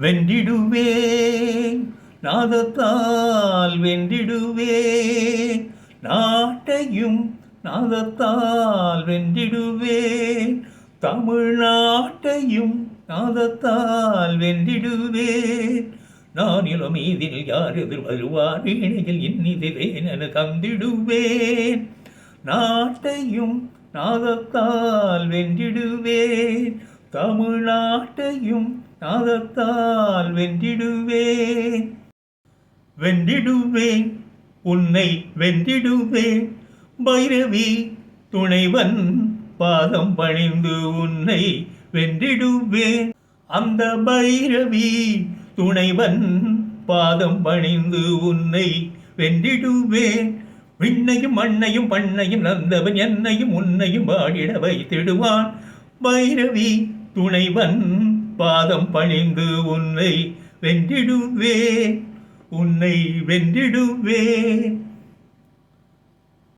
வென்றிடுவேன் நாதத்தால் வென்றிடுவேன் நாட்டையும் நாதத்தால் வென்றிடுவேன் தமிழ்நாட்டையும் நாதத்தால் வென்றிடுவேன் நான் இளமீதில் யார் எதிர் வருவார் வீணையில் இன்னிதிரேன் என தந்திடுவேன் நாட்டையும் நாதத்தால் வென்றிடுவேன் தமிழ்நாட்டையும் நாதத்தால் வென்றிடுவேன் வென்றிடுவேன் உன்னை வென்றிடுவேன் பைரவி துணைவன் பாதம் பணிந்து உன்னை வென்றிடுவேன் அந்த பைரவி துணைவன் பாதம் பணிந்து உன்னை வென்றிடுவேன் விண்ணையும் மண்ணையும் பண்ணையும் நந்தவன் என்னையும் உன்னையும் வாடிட வைத்திடுவான் பைரவி துணைவன் பாதம் பணிந்து உன்னை வென்றிடுவேன் உன்னை வென்றிடுவேன்